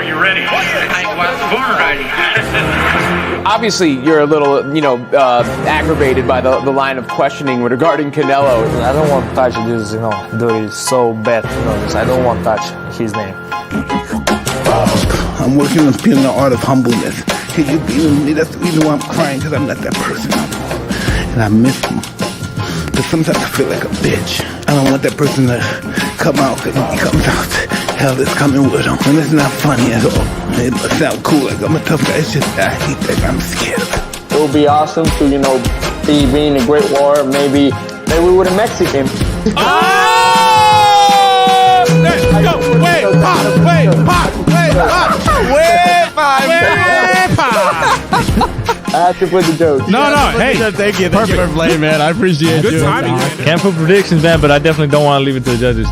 you ready? I was born ready. Obviously, you're a little, aggravated by the line of questioning regarding Canelo. I don't want to touch this, dude. It's so bad, I don't want to touch his name. I'm working on feeling the art of humbleness. Can you be with me? That's the reason why I'm crying, because I'm not that person no more. And I miss him. But sometimes I feel like a bitch. I don't want that person to come out, because when he comes out, hell is coming with him. And it's not funny at all. It must sound cool, like I'm a tough guy. It's just I hate that I'm scared. It would be awesome to, be being a great warrior. Maybe with a Mexican. Let's go. Wait, I have to put the joke. No, hey. Thank you for playing, man. I appreciate Good you. timing. Can't put predictions, man, but I definitely don't want to leave it to the judges.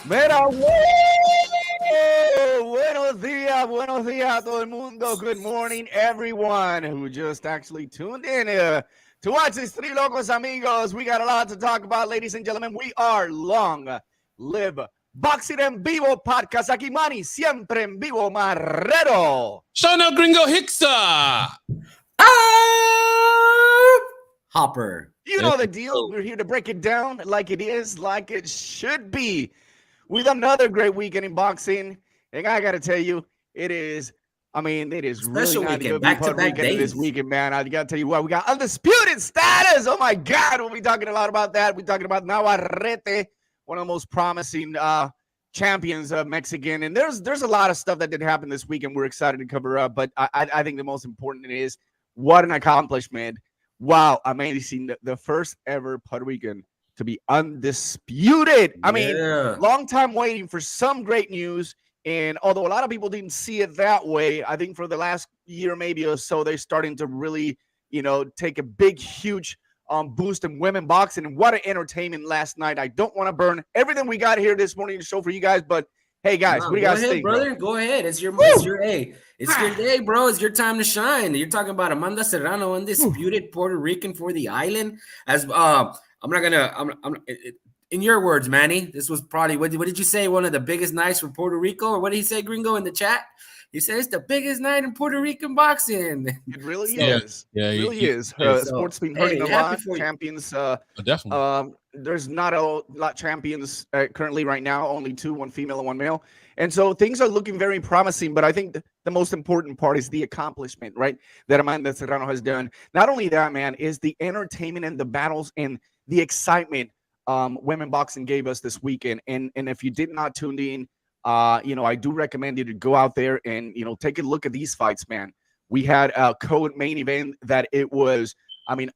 Mira, buenos días, todo el mundo. Good morning, everyone who just actually tuned in to watch these three locos amigos. We got a lot to talk about, ladies and gentlemen. We are Long Live Boxing en Vivo podcast. Aquí Manny, siempre en vivo, Marrero. Shona Gringo Hicksa. Hopper. You know the deal. We're here to break it down like it is, like it should be. With another great weekend in boxing. And I got to tell you, it is Special really weekend, back-to-back days. this weekend, man. I got to tell you what, we got undisputed status. Oh, my God. We'll be talking a lot about that. We're talking about Navarrete, one of the most promising champions of Mexican. And there's a lot of stuff that did happen this weekend we're excited to cover up. But I think the most important is what an accomplishment. Wow, amazing. The first ever Puerto Rican to be undisputed. I mean, long time waiting for some great news. And although a lot of people didn't see it that way, I think for the last year maybe or so, they're starting to really, take a big, huge boost in women boxing. And what an entertainment last night. I don't want to burn everything we got here this morning to show for you guys, but hey, guys, what do you guys think, brother? Go ahead. It's your day. It's your day, bro. It's your time to shine. You're talking about Amanda Serrano, undisputed Puerto Rican for the island. As in your words, Manny, this was probably, what did you say? One of the biggest nights for Puerto Rico? Or what did he say, Gringo, in the chat? He said it's the biggest night in Puerto Rican boxing. It really is. Yeah, it really is. Sports been hurting a lot. Champions. Definitely. There's not a lot champions currently right now. Only two, one female and one male. And so things are looking very promising. But I think the most important part is the accomplishment, right? That Amanda Serrano has done. Not only that, man, is the entertainment and the battles and the excitement women boxing gave us this weekend. And if you did not tune in, I do recommend you to go out there and, take a look at these fights, man. We had a co-main event that it was,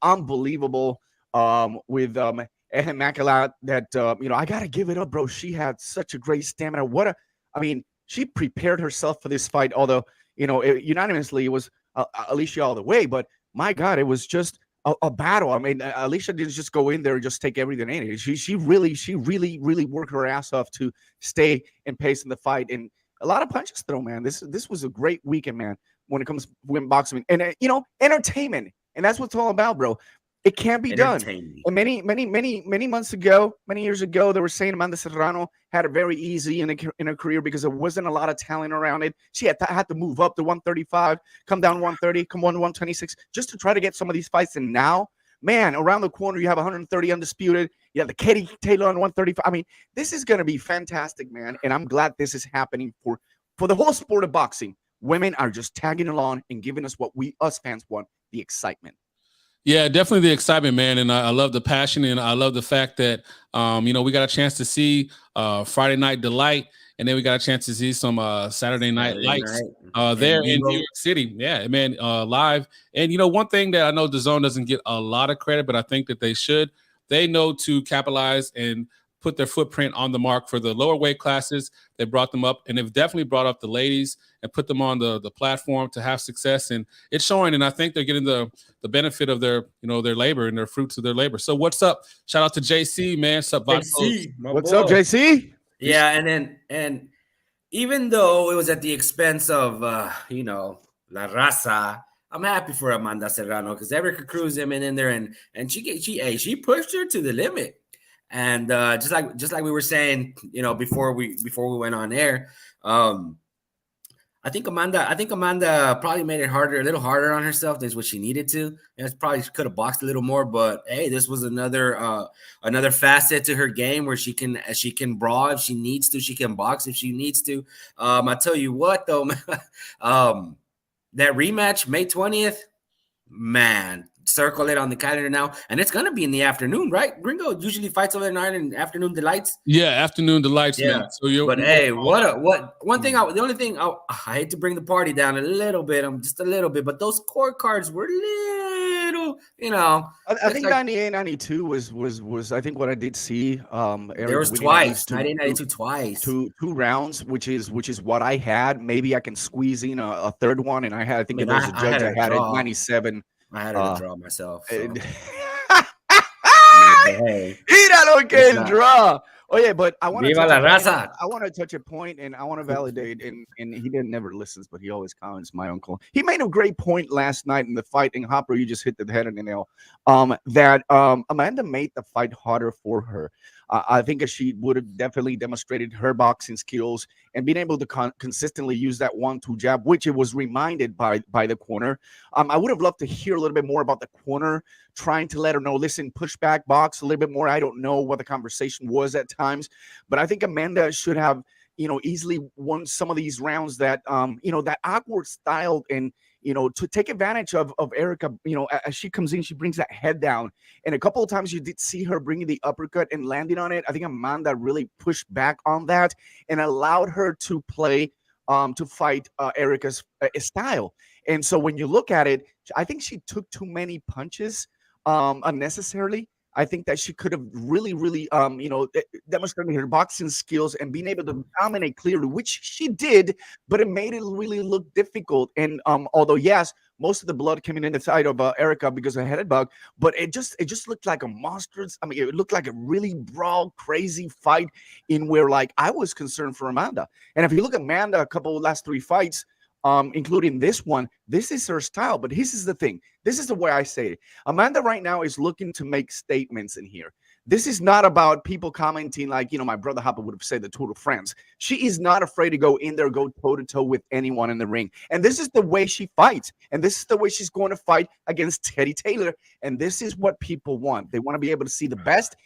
unbelievable with Makala that, I got to give it up, bro. She had such a great stamina. She prepared herself for this fight, although, unanimously it was Alicia all the way. But my God, it was just a battle. Alicia didn't just go in there and just take everything in. She really worked her ass off to stay in pace in the fight, and a lot of punches thrown, man. This was a great weekend, man, when it comes to women boxing and entertainment, and that's what it's all about, bro. It can't be done. And many months ago, many years ago, they were saying Amanda Serrano had it very easy in her career because there wasn't a lot of talent around it. She had to move up to 135, come down to 130, come on to 126, just to try to get some of these fights. And now, man, around the corner, you have 130 undisputed. You have the Katie Taylor on 135. This is going to be fantastic, man. And I'm glad this is happening for the whole sport of boxing. Women are just tagging along and giving us what us fans want, the excitement. Yeah, definitely the excitement, man. And I love the passion, and I love the fact that, we got a chance to see Friday Night Delight, and then we got a chance to see some Saturday Night Lights there in New York City. Yeah, man, live. And, one thing that I know DAZN doesn't get a lot of credit, but I think that they should. They know to capitalize and put their footprint on the mark for the lower weight classes. They brought them up, and they've definitely brought up the ladies and put them on the platform to have success. And it's showing, and I think they're getting the benefit of their labor and their fruits of their labor. So what's up? Shout out to JC, man. What's up, What's up, JC? Yeah, and even though it was at the expense of La Raza, I'm happy for Amanda Serrano because Erica Cruz came in there and she pushed her to the limit. And just like we were saying, before we went on air, I think Amanda probably made it a little harder on herself than what she needed to. And probably could have boxed a little more, but hey, this was another facet to her game where she can brawl if she needs to, she can box if she needs to. I tell you what though, that rematch May 20th, man. Circle it on the calendar now, and it's gonna be in the afternoon, right? Gringo usually fights over the night and afternoon delights. Yeah, afternoon delights, man. So but hey, the only thing I hate to bring the party down a little bit, just a little bit, but those scorecards were little, I think 98, 92 was I think what I did see. There was twice, 1992 twice, two rounds, which is what I had. Maybe I can squeeze in a third one, and I think it was a judge I had at 97. I had to draw myself. So. Hey, Míralo que el draw. Oh yeah, but I want to touch a point, and I want to validate. And he never listens, but he always comments. My uncle. He made a great point last night in the fight. And Hopper, you just hit the head on the nail. That Amanda made the fight harder for her. I think she would have definitely demonstrated her boxing skills and being able to consistently use that 1-2 jab, which it was reminded by the corner. I would have loved to hear a little bit more about the corner, trying to let her know, listen, push back, box a little bit more. I don't know what the conversation was at times, but I think Amanda should have, easily won some of these rounds that, that awkward style and, to take advantage of Erica, as she comes in, she brings that head down. And a couple of times you did see her bringing the uppercut and landing on it. I think Amanda really pushed back on that and allowed her to play, to fight Erica's style. And so when you look at it, I think she took too many punches unnecessarily. I think that she could have really, demonstrated her boxing skills and being able to dominate clearly, which she did, but it made it really look difficult. And although, yes, most of the blood came in the side of Erica because of a head bug, but it just looked like a monstrous. I mean, it looked like a really brawl, crazy fight in where, like, I was concerned for Amanda. And if you look at Amanda, a couple of last 3 fights, including this one, this is her style. But this is the thing. This is the way I say it. Amanda right now is looking to make statements in here. This is not about people commenting like, my brother Hopper would have said the Tour de France. She is not afraid to go in there, go toe-to-toe with anyone in the ring. And this is the way she fights. And this is the way she's going to fight against Teddy Taylor. And this is what people want. They want to be able to see the best,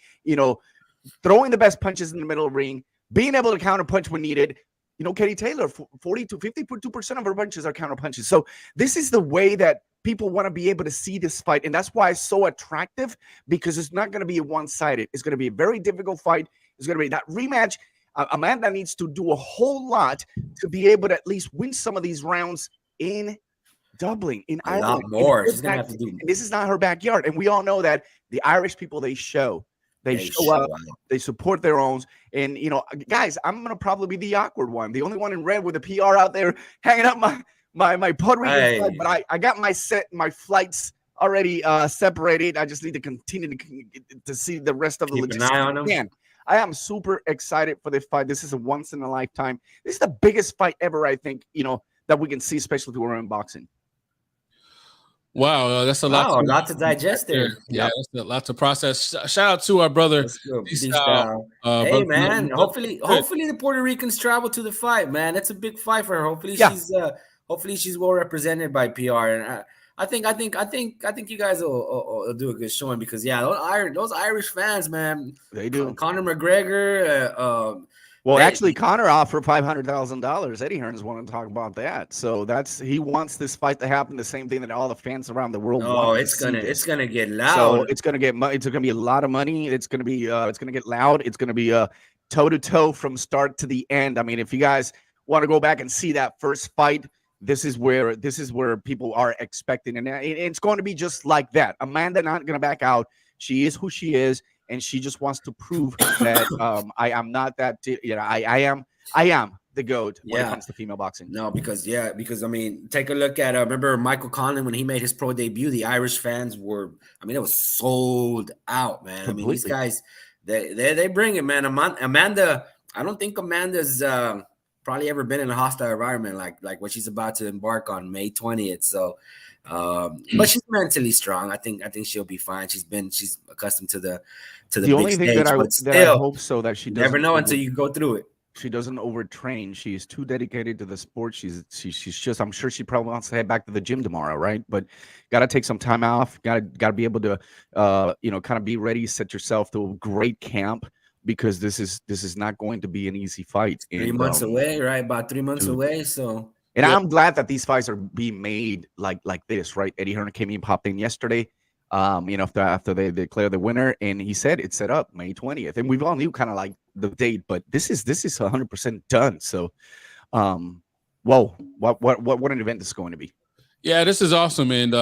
throwing the best punches in the middle of the ring, being able to counter punch when needed. Katie Taylor, 40 to 52% of her punches are counter punches. So this is the way that people want to be able to see this fight. And that's why it's so attractive, because it's not going to be one-sided. It's going to be a very difficult fight. It's going to be that rematch. Amanda needs to do a whole lot to be able to at least win some of these rounds in Dublin, in Ireland. A lot more. She's going to have to do. This is not her backyard. And we all know that the Irish people, they show up, they support their own. And, guys, I'm going to probably be the awkward one, the only one in red with a PR out there hanging up my Puerto Rican flight. But I got my flights already separated. I just need to continue to see the rest of the logistics. Keep an eye on them. Man, I am super excited for this fight. This is a once in a lifetime. This is the biggest fight ever, I think, that we can see, especially through in boxing. Wow, that's a lot. Wow, a lot to digest there. Yeah, that's a lot to process. Shout out to our brother. Hey, man. Hopefully the Puerto Ricans travel to the fight, man. That's a big fight for her. Hopefully she's well represented by PR. And I think you guys will do a good showing, because those Irish fans, man. They do. Conor McGregor. Actually, Conor offered $500,000. Eddie Hearns wanted to talk about that. So he wants this fight to happen. The same thing that all the fans around the world want. Oh, it's gonna get loud. So it's gonna be a lot of money. It's gonna get loud. It's gonna be toe to toe from start to the end. I mean, if you guys want to go back and see that first fight, this is where people are expecting, and it's going to be just like that. Amanda not gonna back out. She is who she is. And she just wants to prove that I am not that. I am the GOAT when it comes to female boxing. No, because I mean, take a look at remember Michael Conlan when he made his pro debut. The Irish fans were, it was sold out, man. Completely. I mean, these guys, they bring it, man. Amanda, I don't think Amanda's probably ever been in a hostile environment like what she's about to embark on May 20th. So, but she's mentally strong. I think she'll be fine. She's accustomed to the The only thing stage, that but I still, hope so that she you doesn't never know until you go through it. She doesn't overtrain. She's too dedicated to the sport. She's just. I'm sure she probably wants to head back to the gym tomorrow, right? But got to take some time off. Got to be able to, kind of be ready. Set yourself to a great camp because this is not going to be an easy fight. 3 months away, right? About 3 months away. So, and I'm glad that these fights are being made like this, right? Eddie Hearn came in, popped in yesterday. After they declare the winner, and he said it's set up May 20th, and we've all knew kind of like the date, but this is 100% done. So, whoa, what an event this is going to be. Yeah, this is awesome, and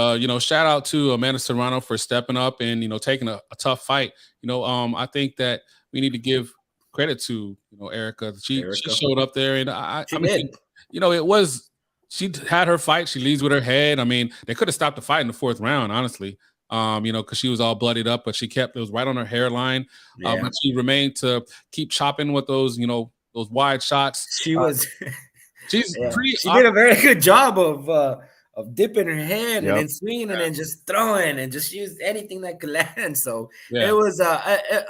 shout out to Amanda Serrano for stepping up and taking a tough fight. I think that we need to give credit to Erica. She showed up there, and I mean, it was, she had her fight. She leads with her head. I mean, they could have stopped the fight in the 4th round, honestly. Because she was all bloodied up, but it was right on her hairline. But she remained to keep chopping with those wide shots. She's pretty. She did a very good job of dipping her head and then swinging and then just throwing and just used anything that could land. So it was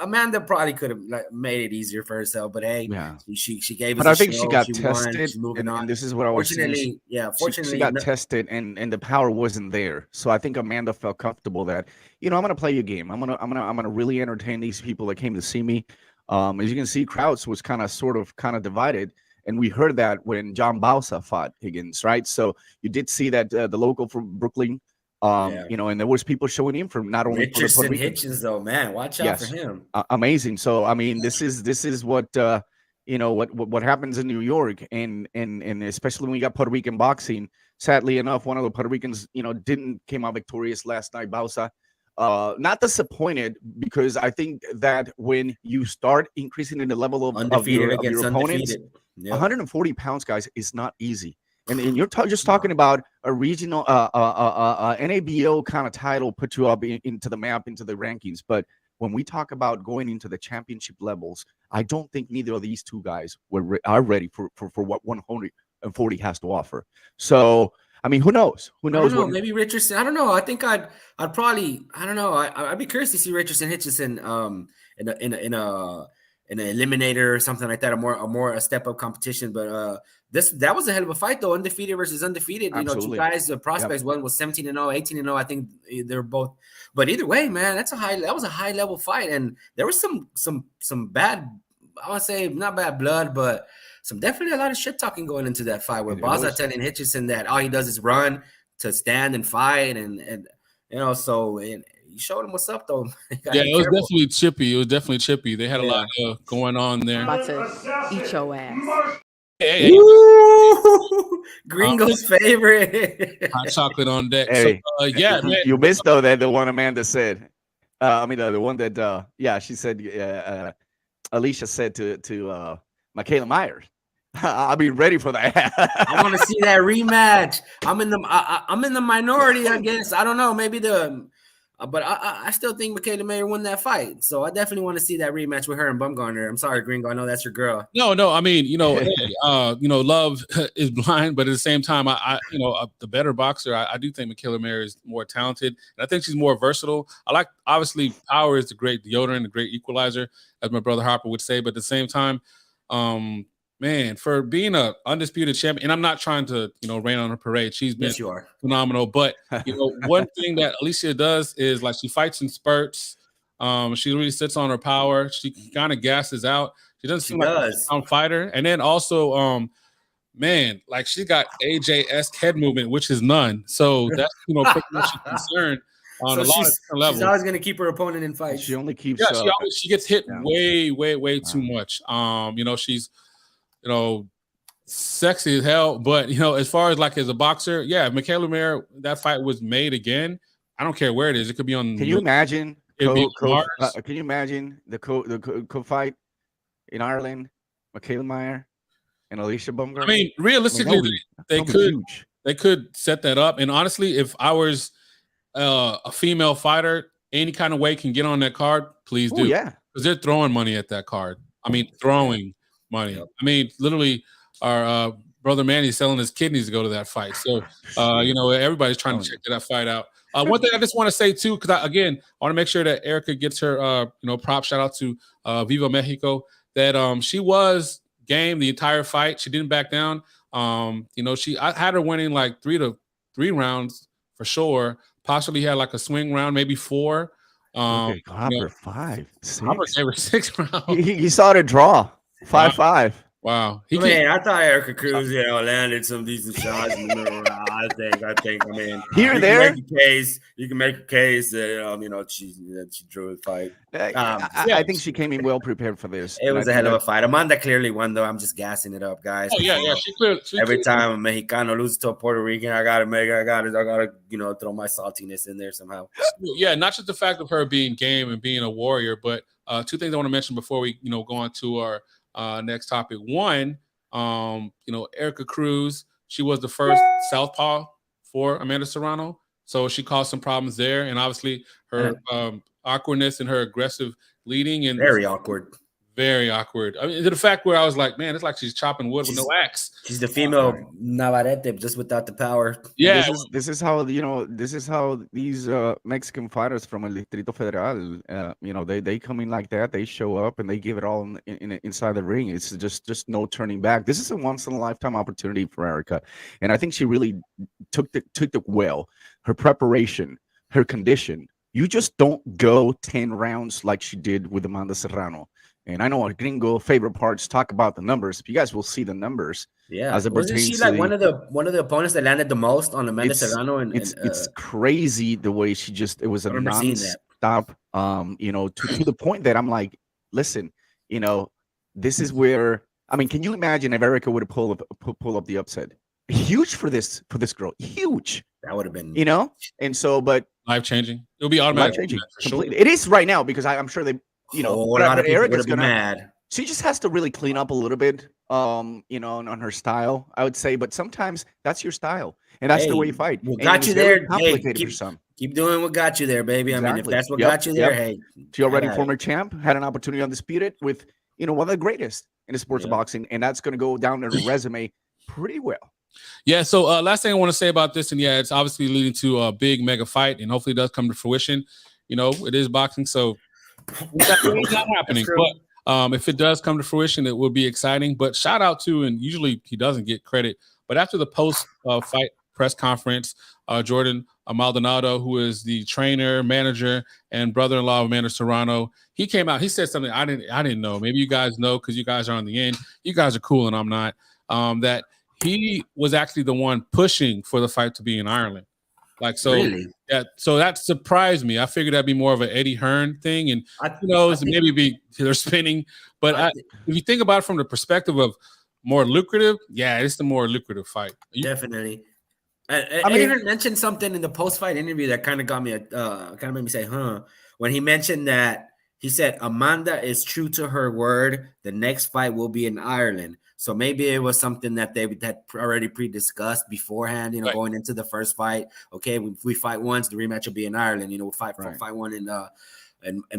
Amanda probably could have made it easier for herself, but hey, she gave us. But I think show. she got she tested, and this is what I was saying. Fortunately, she got tested, and the power wasn't there. So I think Amanda felt comfortable that I'm going to play your game. I'm gonna really entertain these people that came to see me. As you can see, crowds was kind of divided. And we heard that when John Bausa fought Higgins, right? So you did see that the local from Brooklyn, and there was people showing in from not only Richardson Hitchens, though, man, watch out for him. Amazing. So I mean, this is what what happens in New York, and especially when we got Puerto Rican boxing. Sadly enough, one of the Puerto Ricans, didn't came out victorious last night. Bausa. Not disappointed, because I think that when you start increasing in the level of your opponents, 140 pounds, guys, is not easy. And you're just talking about a regional NABO kind of title put you up into the map, into the rankings. But when we talk about going into the championship levels, I don't think neither of these two guys are ready for what 140 has to offer. So, I mean, who knows? Who knows? Maybe Richardson. I don't know. I think I'd probably. I don't know. I'd be curious to see Richardson Hitchison in an eliminator or something like that. A step up competition. But that was a hell of a fight, though. Undefeated versus undefeated. Absolutely. Two guys, the prospects. One was 17-0, 18-0. I think they're both. But either way, man, that was a high level fight, and there was some bad. I want to say not bad blood, but definitely a lot of shit talking going into that fight, where Bausa telling Hitchison that all he does is run to stand and fight, and so he showed him what's up, though. Yeah, it was definitely chippy. They had a lot going on there. I'm about to eat your ass. Hey. Gringo's favorite. Hot chocolate on deck. Hey, so, man. You missed, though, that the one Amanda said. The one that she said. Alicia said to Michaela Myers, I'll be ready for that. I want to see that rematch. I'm in the minority, I guess. I don't know. Maybe but I still think Michaela Mayer won that fight. So I definitely want to see that rematch with her and Bumgarner. I'm sorry, Gringo. I know that's your girl. No. I mean, love is blind, but at the same time, the better boxer. I do think Michaela Mayer is more talented, and I think she's more versatile. Obviously, power is the great deodorant, the great equalizer, as my brother Harper would say. But at the same time, man, for being a undisputed champion, and I'm not trying to, rain on her parade. She's been phenomenal. But, one thing that Alicia does is, like, she fights in spurts. She really sits on her power. She kind of gasses out. She doesn't seem like a strong fighter. And then also, man, like, she got AJ-esque head movement, which is none. So that's, pretty much a concern on a lot of different levels. She's always going to keep her opponent in fights. She only keeps. Yeah, she gets hit way too much. She's, sexy as hell, but as far as like as a boxer, Michaela Mayer, that fight was made again. I don't care where it is. It could be on. Can you imagine? Can you imagine the co-fight in Ireland, Michaela Mayer and Alicia Bumgarner? I mean, realistically, they could set that up. And honestly, if I was a female fighter, any kind of way can get on that card, please do. Yeah, because they're throwing money at that card. I mean, throwing money. I mean, literally, our brother Manny selling his kidneys to go to that fight. So, you know, everybody's trying to check that fight out. One thing I just want to say too, because I want to make sure that Erica gets her, you know, prop. Shout out to Viva Mexico, that she was game the entire fight. She didn't back down. You know, I had her winning like 3 rounds for sure. Possibly had like a swing round, maybe 4. Okay, Hopper, you know, 5, 6. Hopper gave her 6 rounds. He saw it draw 5-5. Wow. I thought Erica Cruz, you know, landed some decent shots in the middle round. I think. I mean, here and there, you can make a case that you know, she drew the fight. I think she came in well prepared for this. It was a hell of a fight. Amanda clearly won, though. I'm just gassing it up, guys. Oh yeah. Every time a Mexicano loses to a Puerto Rican, I gotta, you know, throw my saltiness in there somehow. Yeah, not just the fact of her being game and being a warrior, but 2 things I want to mention before we, you know, go on to our next topic. One, you know, Erica Cruz, she was the first southpaw for Amanda Serrano, so she caused some problems there, and obviously her awkwardness and her aggressive leading and very awkward. I mean, to the fact where I was like, man, it's like she's chopping wood with no axe. She's the female Navarrete, just without the power. Yeah, this is how, you know, this is how these Mexican fighters from El Distrito Federal, you know, they come in like that. They show up and they give it all inside the ring. It's just no turning back. This is a once in a lifetime opportunity for Erica, and I think she really took it well. Her preparation, her condition. You just don't go 10 rounds like she did with Amanda Serrano. And I know our gringo favorite parts talk about the numbers. You guys will see the numbers. Yeah, as it wasn't she like one of the opponents that landed the most on Amanda Serrano? And it's crazy the way she just, it was a non-stop. You know, to the point that I'm like, listen, you know, this is where, I mean, can you imagine if Erica would have pull up the upset? Huge for this girl, huge. That would have been, you know, and so, but life changing. It'll be automatic. Life changing. Completely. It is right now because I'm sure they. You know, but Erica's gonna be mad. She just has to really clean up a little bit, you know, on her style, I would say. But sometimes that's your style, and that's the way you fight. What got you there? Complicated for some. Keep doing what got you there, baby. Exactly. I mean, if that's what got you there, hey. She already former champ, had an opportunity undisputed with, you know, one of the greatest in the sports of boxing, and that's going to go down her resume pretty well. Yeah. So last thing I want to say about this, and yeah, it's obviously leading to a big mega fight, and hopefully it does come to fruition. You know, it is boxing, so. It's not happening, but if it does come to fruition, it will be exciting. But shout out to, and usually he doesn't get credit, but after the post fight press conference, Jordan Maldonado, who is the trainer, manager, and brother-in-law of Amanda Serrano, he came out. He said something I didn't know. Maybe you guys know because you guys are on the end. You guys are cool, and I'm not. That he was actually the one pushing for the fight to be in Ireland. Like, so, really? Yeah, so that surprised me. I figured that'd be more of an Eddie Hearn thing, and who knows, maybe they're spinning. But if you think about it from the perspective of more lucrative, yeah, it's the more lucrative fight. Definitely. Eddie Hearn mentioned something in the post-fight interview that kind of got me, kind of made me say, huh? When he mentioned that, he said, Amanda is true to her word. The next fight will be in Ireland. So maybe it was something that they had already pre-discussed beforehand, you know, going into the first fight. Okay, if we fight once, the rematch will be in Ireland. You know, we'll fight one in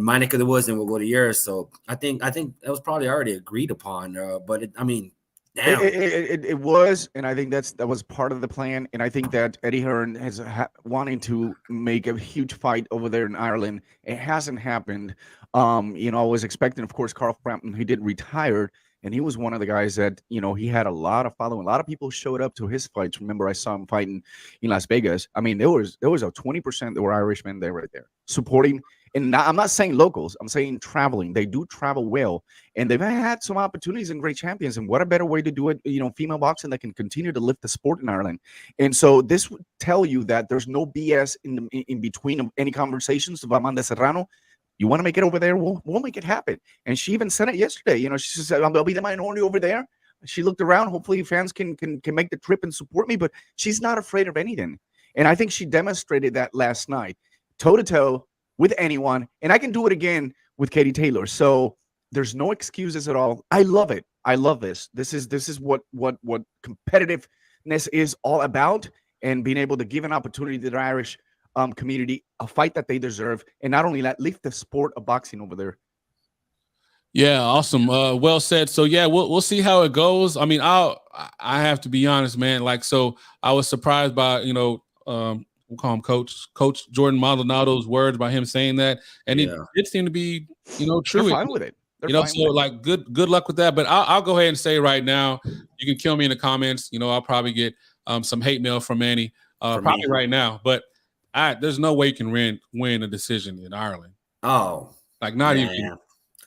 my neck of the woods, and we'll go to yours. So I think that was probably already agreed upon. But I mean, damn. It was, and I think that was part of the plan. And I think that Eddie Hearn has wanting to make a huge fight over there in Ireland. It hasn't happened. You know, I was expecting, of course, Carl Frampton. He did retire. And he was one of the guys that, you know, he had a lot of following. A lot of people showed up to his fights. Remember, I saw him fighting in Las Vegas. I mean, there was a 20% that were Irishmen there right there supporting. And I'm not saying locals. I'm saying traveling. They do travel well. And they've had some opportunities and great champions. And what a better way to do it, you know, female boxing that can continue to lift the sport in Ireland. And so this would tell you that there's no BS in between any conversations about Amanda Serrano. You want to make it over there? We'll make it happen. And she even said it yesterday. You know, she said, I'll be the minority over there. She looked around. Hopefully fans can make the trip and support me, but she's not afraid of anything. And I think she demonstrated that last night, toe-to-toe with anyone. And I can do it again with Katie Taylor. So there's no excuses at all. I love it. I love this. This is what competitiveness is all about, and being able to give an opportunity to the Irish community, a fight that they deserve, and not only that, lift the sport of boxing over there. Yeah, awesome. Well said. So yeah, we'll see how it goes. I mean, I have to be honest, man. Like, so I was surprised by we'll call him Coach Jordan Maldonado's words by him saying that, and it did seem to be true. They're fine with it. So like good luck with that. But I'll go ahead and say right now, you can kill me in the comments. I'll probably get some hate mail from Manny probably right now. But there's no way you can win a decision in Ireland. Oh, like not even.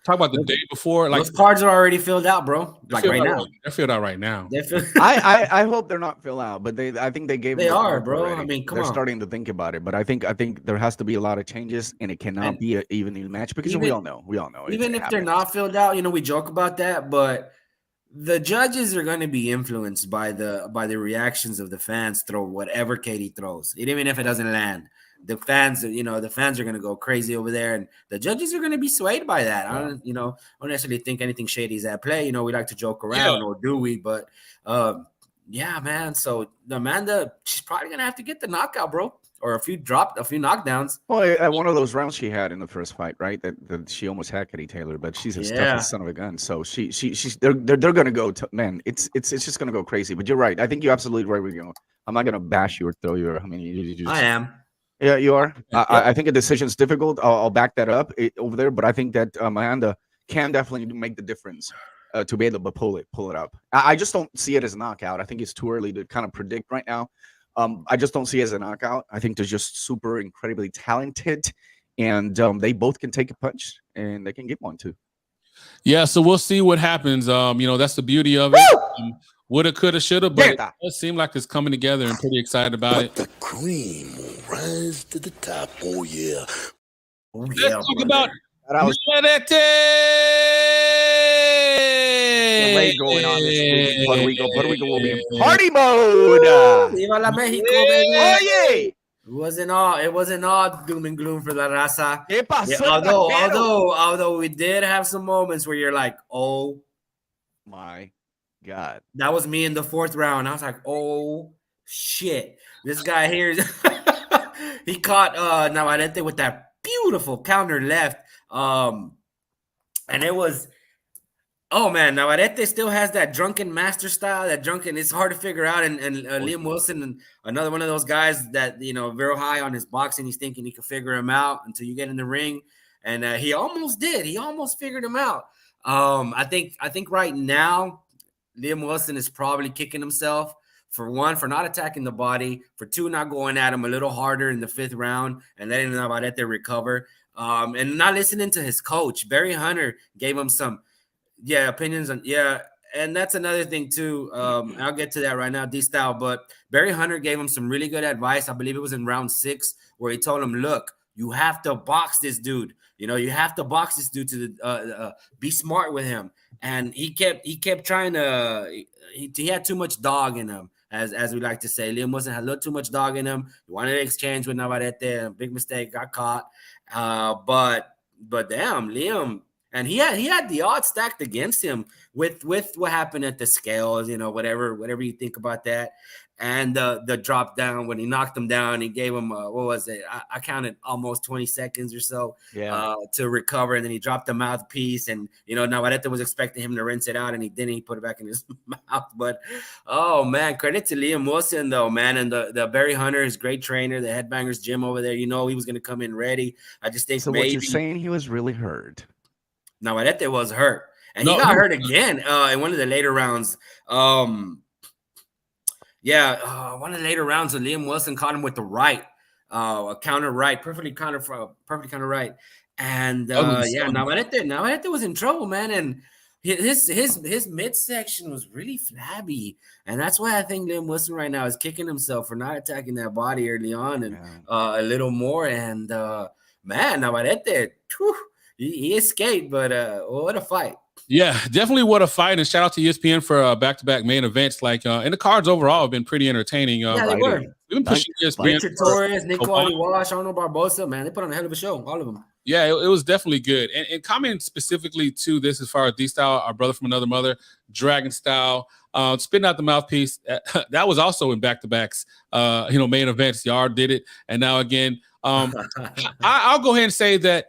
Talk about the day before. Like those cards are already filled out, bro. Like right now, they're filled out right now. I hope they're not filled out, but I think they gave. They are, bro. Already. I mean, they're starting to think about it, but I think there has to be a lot of changes, and it cannot be an even match because we all know. Even if they're not filled out, we joke about that, but the judges are going to be influenced by the reactions of the fans. Throw whatever Katie throws, even if it doesn't land. The fans are going to go crazy over there, and the judges are going to be swayed by that. I don't necessarily think anything shady is at play. We like to joke around, or do we? But yeah, man. So Amanda, she's probably going to have to get the knockout, bro, or a few knockdowns. Well, one of those rounds she had in the first fight, right? That she almost had Katie Taylor, but she's a tough son of a gun. So they're going to go. Man, it's just going to go crazy. But you're right. I think you're absolutely right. I'm not going to bash you or throw you. I am. Yeah, you are. I think a decision's difficult. I'll back that up over there, but I think that Amanda can definitely make the difference to be able to pull it up. I just don't see it as a knockout. I think it's too early to kind of predict right now. I just don't see it as a knockout. I think they're just super incredibly talented, and they both can take a punch, and they can get one too. Yeah, so we'll see what happens. That's the beauty of it. Woulda, coulda, shoulda, but it does seem like it's coming together and pretty excited about it. The cream will rise to the top. Oh, yeah. Let's talk about Navarrete. Going on this week. Puerto Rico will be in party mode. Viva la Mexico, baby. Oh, yeah. It wasn't all doom and gloom for La Raza. Yeah, although we did have some moments where you're like, oh my God. That was me in the fourth round. I was like, oh shit. This guy here he caught Navarrete with that beautiful counter left. And it was, oh man, Navarrete still has that drunken master style, it's hard to figure out. And Liam Wilson, and another one of those guys that, very high on his boxing, he's thinking he could figure him out until you get in the ring. And he almost did. He almost figured him out. I think right now, Liam Wilson is probably kicking himself, for one, for not attacking the body, for two, not going at him a little harder in the fifth round and letting Navarrete recover, and not listening to his coach. Barry Hunter gave him some opinions on and that's another thing too. I'll get to that right now, D-Style, but Barry Hunter gave him some really good advice. I believe it was in round 6 where he told him, look, you have to box this dude. You have to box this dude to be smart with him. And he kept trying to. He had too much dog in him, as we like to say. Liam Wilson had a little too much dog in him. He wanted to exchange with Navarrete. A big mistake, got caught. But damn, Liam, and he had the odds stacked against him with what happened at the scales. Whatever you think about that. And the drop down when he knocked him down, he gave him what was it? I counted almost 20 seconds or so to recover, and then he dropped the mouthpiece. And Navarrete was expecting him to rinse it out, and he didn't. He put it back in his mouth. But oh man, credit to Liam Wilson though, man, and the Barry Hunter, his great trainer, the Headbangers gym over there. He was going to come in ready. I just think what you're saying, he was really hurt. Navarrete was hurt, and he got hurt again in one of the later rounds. One of the later rounds, Liam Wilson caught him with the right, a counter right, perfectly counter right, and Navarrete was in trouble, man, and his midsection was really flabby, and that's why I think Liam Wilson right now is kicking himself for not attacking that body early on and a little more, and man, Navarrete, he escaped, but what a fight. Yeah, definitely what a fight. And shout out to ESPN for back-to-back main events. And the cards overall have been pretty entertaining. They were. We've been pushing ESPN. Richard Torres, Nico Aliwash, Arnold Barbosa, man, they put on a hell of a show, all of them. Yeah, it was definitely good. And comment specifically to this as far as D-Style, our brother from another mother, Dragon Style, spitting out the mouthpiece. That was also in back-to-backs, main events. Yard did it. And now again, I'll go ahead and say that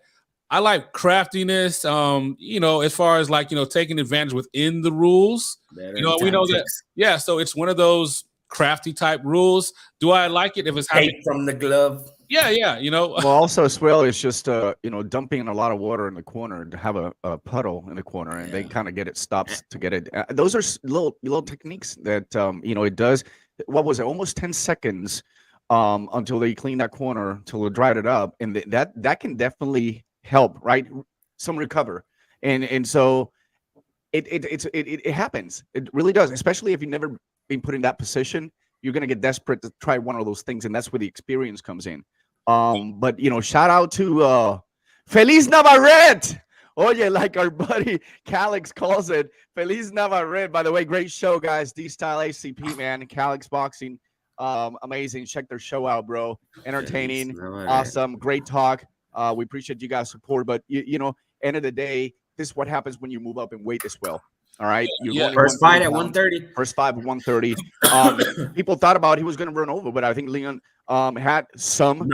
I like craftiness. You know, as far as like, you know, taking advantage within the rules. Better You know, we know that. tactics. Yeah, so it's one of those crafty type rules. Do I like it if it's happening? Tape from the glove. Yeah, you know. Well, also as well, it's just you know, dumping a lot of water in the corner to have a puddle in the corner, and they kind of get it stops to get it. Those are little techniques that you know, it does. What was it? Almost 10 seconds until they clean that corner, until they dried it up, and that can definitely help, right? Some recover, and so it happens. It really does, especially if you've never been put in that position. You're gonna get desperate to try one of those things, and that's where the experience comes in. But you know, shout out to Feliz Navarrete. Oye, like our buddy Calix calls it, Feliz Navarrete. By the way, great show, guys. D-Style ACP, man. Calix Boxing, amazing. Check their show out, bro. Entertaining, awesome, great talk. We appreciate you guys' support, but you know, end of the day, this is what happens when you move up in weight as well. All right. First fight at 130. First fight at 130. People thought about he was going to run over, but I think Leon had some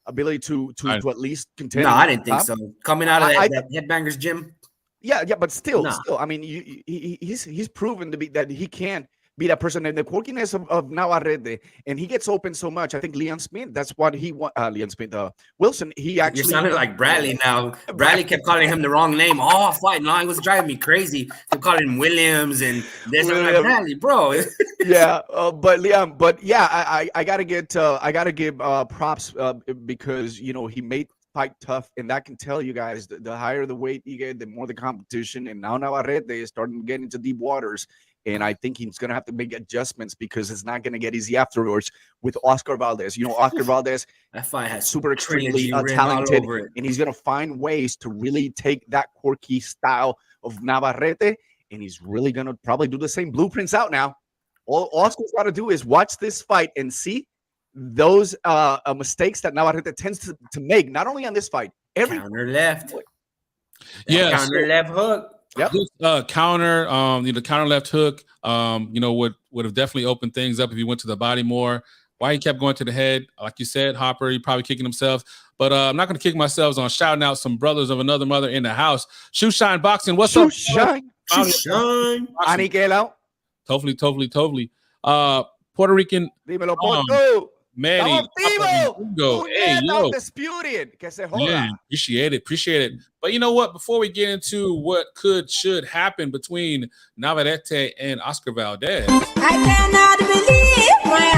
ability to at least contend. No, I didn't think so. Coming out of that Headbangers gym. Yeah, but still, I mean, he's proven to be that he can be that person. And the quirkiness of Navarrete, and he gets open so much. I think Leon Smith, that's what he want. Leon Smith, Wilson, he actually. You're sounding like Bradley now. Bradley kept calling him the wrong name all fight. No, it was driving me crazy. Kept calling him Williams and this. I'm like, Bradley, bro. Yeah, but Liam, but yeah, I gotta give props because you know he made fight tough, and that can tell you guys the higher the weight you get, the more the competition. And now Navarrete is starting to get into deep waters. And I think he's going to have to make adjustments because it's not going to get easy afterwards with Oscar Valdez. You know, Oscar Valdez, that fight has super extremely talented, and he's going to find ways to really take that quirky style of Navarrete, and he's really going to probably do the same. Blueprints out now. All Oscar's got to do is watch this fight and see those mistakes that Navarrete tends to make, not only on this fight, every counter left. Yeah, counter left hook. Yep. Counter, you know, counter left hook, you know, would have definitely opened things up if he went to the body more. Why he kept going to the head, like you said, Hopper, he probably kicking himself. But I'm not going to kick myself on shouting out some brothers of another mother in the house. Shoe Shine Boxing, what's up? Shine. Totally. Puerto Rican. Dímelo, Porto. Manny, go. Hey, yo. Disputed. Yeah, appreciate it. But you know what? Before we get into what should happen between Navarrete and Oscar Valdez, I cannot believe my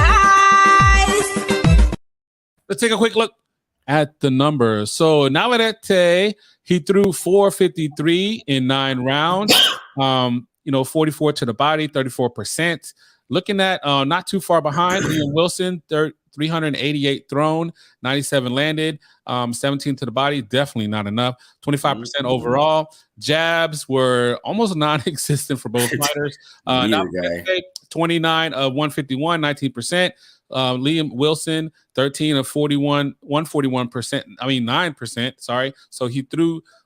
eyes. Let's take a quick look at the numbers. So Navarrete, he threw 453 in 9 rounds. You know, 44 to the body, 34%. Looking at not too far behind, Liam Wilson, 388 thrown, 97 landed, 17 to the body, definitely not enough. 25% overall. Jabs were almost non-existent for both fighters. 29 of 151, 19%. Liam Wilson, 13 of 41, 141%. I mean 9%. Sorry. So he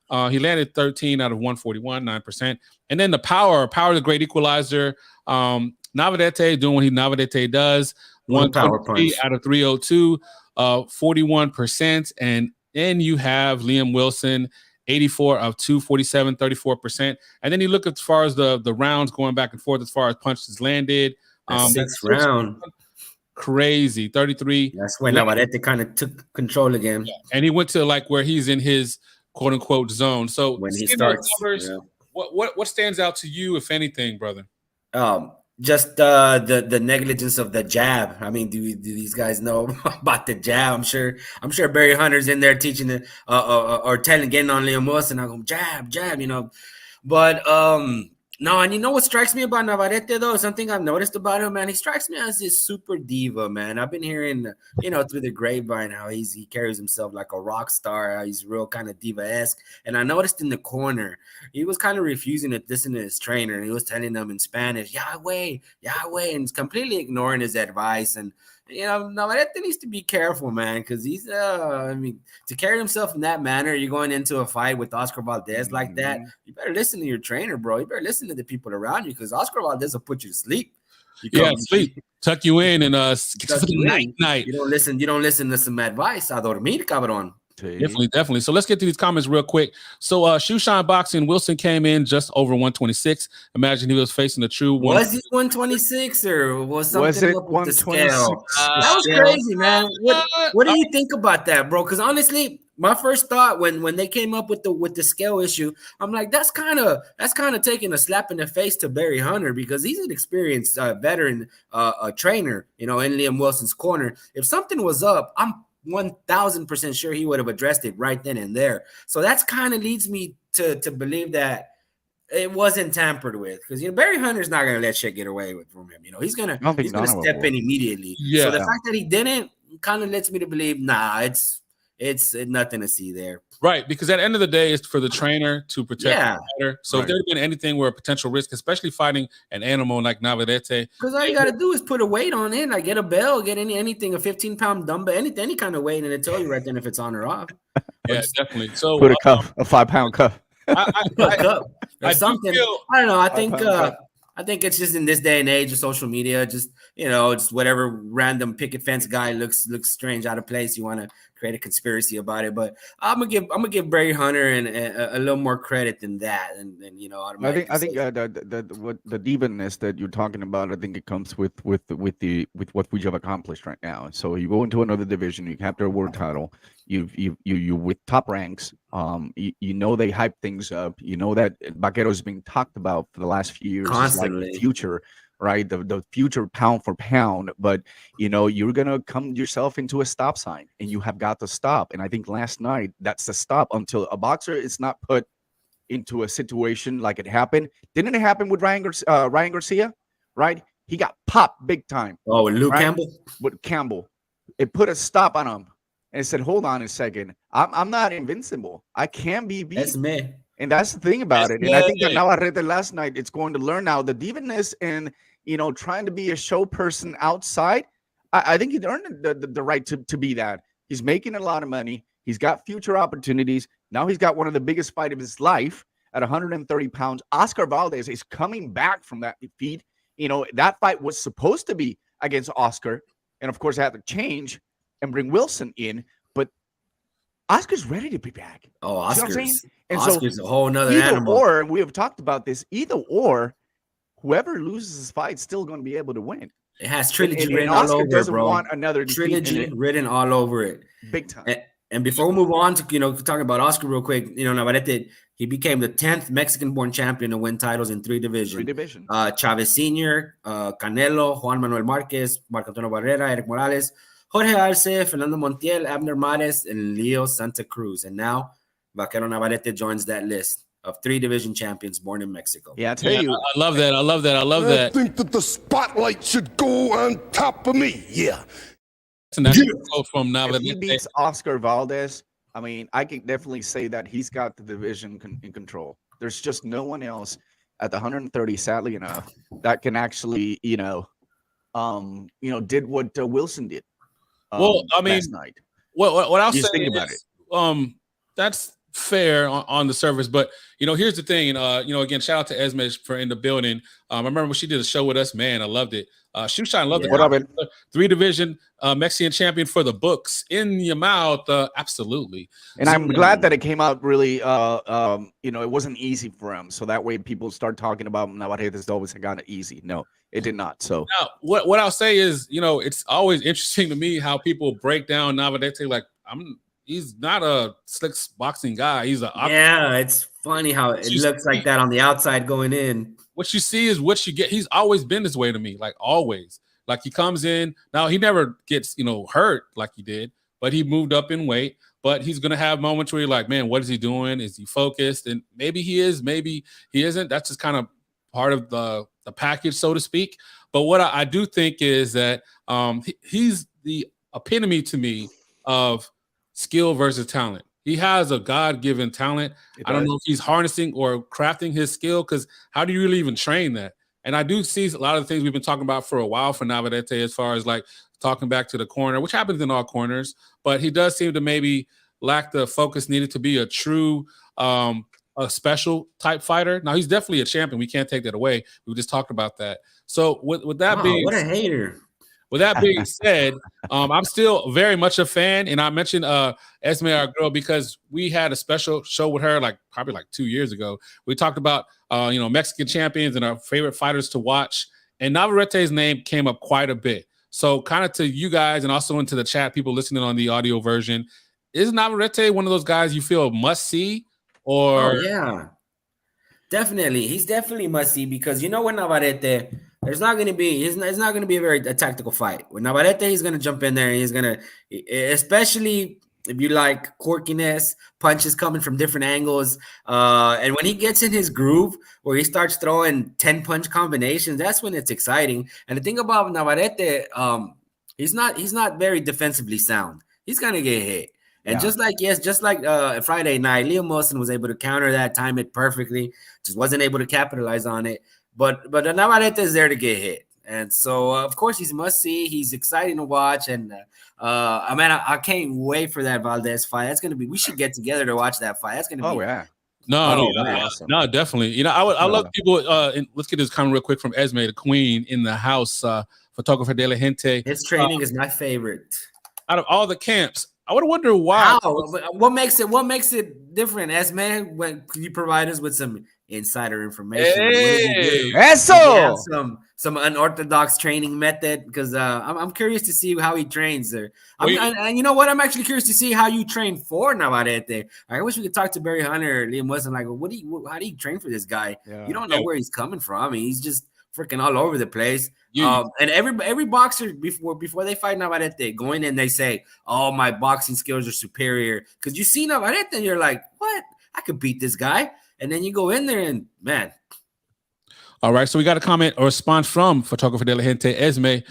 landed 13 out of 141, 9%. And then the power, the great equalizer. Navarrete doing what Navarrete does. 123 out of 302, 41%. And then you have Liam Wilson, 84 of 247, 34%. And then you look as far as the rounds going back and forth as far as punches landed. Sixth round. Crazy. 33. That's when Navarrete kind of took control again. Yeah. And he went to like where he's in his quote unquote zone. So when he starts, numbers, what stands out to you, if anything, brother? Just the negligence of the jab. I mean, do these guys know about the jab? I'm sure Barry Hunter's in there teaching it or getting on Liam Wilson. I go jab, you know. But no, and you know what strikes me about Navarrete though? Something I've noticed about him, man. He strikes me as this super diva, man. I've been hearing, you know, through the grapevine how he carries himself like a rock star. How he's real kind of diva-esque. And I noticed in the corner, he was kind of refusing to listen to his trainer, and he was telling them in Spanish, Yahweh, and he's completely ignoring his advice. And you know, Navarrete needs to be careful, man, because he's I mean, to carry himself in that manner, you're going into a fight with Oscar Valdez like that. You better listen to your trainer, bro. You better listen to the people around you, because Oscar Valdez will put you to sleep. Sleep, tuck you in, and night. You don't listen to some advice. A dormir, cabrón. Definitely. So let's get to these comments real quick. So Shoeshine Boxing, Wilson came in just over 126. Imagine he was facing the true one. Was he 126 or was something it up with the 126? scale? That was crazy, man. What do you think about that, bro? Because honestly, my first thought when they came up with the scale issue, I'm like, that's kind of taking a slap in the face to Barry Hunter, because he's an experienced veteran trainer, in Liam Wilson's corner. If something was up, I'm 1,000% sure he would have addressed it right then and there. So that's kind of leads me to believe that it wasn't tampered with, because Barry Hunter's not gonna let shit get away from him. He's gonna step in immediately. Yeah. So the fact that he didn't kind of lets me to believe, it's nothing to see there. Right, because at the end of the day, it's for the trainer to protect the fighter. So if there's been anything where a potential risk, especially fighting an animal like Navarrete, because all you got to do is put a weight on it, like get a bell, get anything, a 15-pound dumbbell, any kind of weight, and it tell you right then if it's on or off. Yeah, definitely. So put a cuff, a 5-pound cuff. Or something. I don't know. I think it's just in this day and age of social media, just just whatever random picket fence guy looks strange, out of place. You want to create a conspiracy about it, but I'm gonna give Barry Hunter and a little more credit than that. And I think the devanness that you're talking about, I think it comes with what we have accomplished right now. So you go into another division, you capture a world title, you with top ranks. They hype things up. That Vaquero's been talked about for the last few years. Constantly. Like the future, right? The future pound for pound. But you're gonna come yourself into a stop sign, and you have got to stop. And I think last night that's the stop until a boxer is not put into a situation like it happened. Didn't it happen with Ryan Garcia? Right? He got popped big time. Oh, with Luke Campbell? With Campbell. It put a stop on him. And said, hold on a second. I'm not invincible. I can be beat. That's me. And that's the thing about it. And I think that Navarrete last night, it's going to learn now the devanness and, trying to be a show person outside. I think he earned the right to be that. He's making a lot of money. He's got future opportunities. Now he's got one of the biggest fights of his life at 130 pounds. Oscar Valdez is coming back from that defeat. That fight was supposed to be against Oscar. And, of course, I had to change and bring Wilson in, but Oscar's ready to be back. Oh, Oscar's a whole nother animal. Or we have talked about this. Either or, whoever loses this fight is still going to be able to win. It has trilogy written all over it, bro. Want another trilogy written all over it, big time. And before we move on to talking about Oscar real quick, Navarrete, he became the 10th Mexican-born champion to win titles in 3 divisions. Chavez Sr., Canelo, Juan Manuel Marquez, Marco Antonio Barrera, Eric Morales, Jorge Arce, Fernando Montiel, Abner Mares, and Leo Santa Cruz. And now Vaquero Navarrete joins that list of 3 division champions born in Mexico. Yeah, I tell you. I love that. I think that the spotlight should go on top of me. Yeah. From Navarrete. If he beats Oscar Valdez, I mean, I can definitely say that he's got the division in control. There's just no one else at the 130, sadly enough, that can actually, did what Wilson did. Well, I mean, last night. What I'll say think about it. That's fair on the surface, but here's the thing. Again, shout out to Esme for in the building. I remember when she did a show with us, man, I loved it. Shoeshine loved it. What up, man? 3 division Mexican champion for the books in your mouth, absolutely. And I'm glad that it came out really. It wasn't easy for him, so that way people start talking about Navarrete has always got it easy. No, it did not. So now, what I'll say is, it's always interesting to me how people break down Navarrete. Like he's not a slick boxing guy. He's it's funny how it looks like that on the outside going in. What you see is what you get. He's always been this way to me, like always. Like he comes in. Now he never gets, hurt like he did, but he moved up in weight. But he's gonna have moments where you're like, man, what is he doing? Is he focused? And maybe he is, maybe he isn't. That's just kind of part of the package, so to speak. But what I do think is that he's the epitome to me of skill versus talent. He has a God-given talent. I don't know if he's harnessing or crafting his skill, because how do you really even train that? And I do see a lot of the things we've been talking about for a while for Navarrete, as far as like talking back to the corner, which happens in all corners, but he does seem to maybe lack the focus needed to be a true a special type fighter. Now he's definitely a champion. We can't take that away. We just talked about that. So with that being, what a hater. with that being said, I'm still very much a fan, and I mentioned Esme, our girl, because we had a special show with her probably 2 years ago. We talked about Mexican champions and our favorite fighters to watch, and Navarrete's name came up quite a bit. So kind of to you guys and also into the chat, people listening on the audio version, is Navarrete one of those guys you feel must see? Or yeah, definitely. He's definitely must see because with Navarrete, there's not going to be it's not going to be a tactical fight. With Navarrete, he's going to jump in there and he's going to, especially if you like quirkiness, punches coming from different angles, and when he gets in his groove where he starts throwing 10 punch combinations, that's when it's exciting. And the thing about Navarrete, he's not very defensively sound. He's going to get hit. And just like Friday night, Liam Wilson was able to counter that, time it perfectly, just wasn't able to capitalize on it. But Navarrete is there to get hit. And so, of course, he's must see. He's exciting to watch. And, I can't wait for that Valdez fight. That's going to be – we should get together to watch that fight. That's going to be – Oh, yeah. No, definitely. I love people. Let's get this comment real quick from Esme, the queen in the house, photographer de la gente. His training is my favorite. Out of all the camps, I would wonder why. What makes it different, Esme? When can you provide us with some insider information? Hey, eso! Some unorthodox training method, because I'm curious to see how he trains there. And you know what? I'm actually curious to see how you train for Navarrete. I wish we could talk to Barry Hunter or Liam Wilson. Like, how do you train for this guy? You don't know where he's coming from. I mean, he's just freaking all over the place. And every boxer before they fight Navarrete, going in, they say, "Oh, my boxing skills are superior." Because you see Navarrete and you're like, "What? I could beat this guy." And then you go in there and man. All right, so we got a comment or response from photographer de la gente, Esme.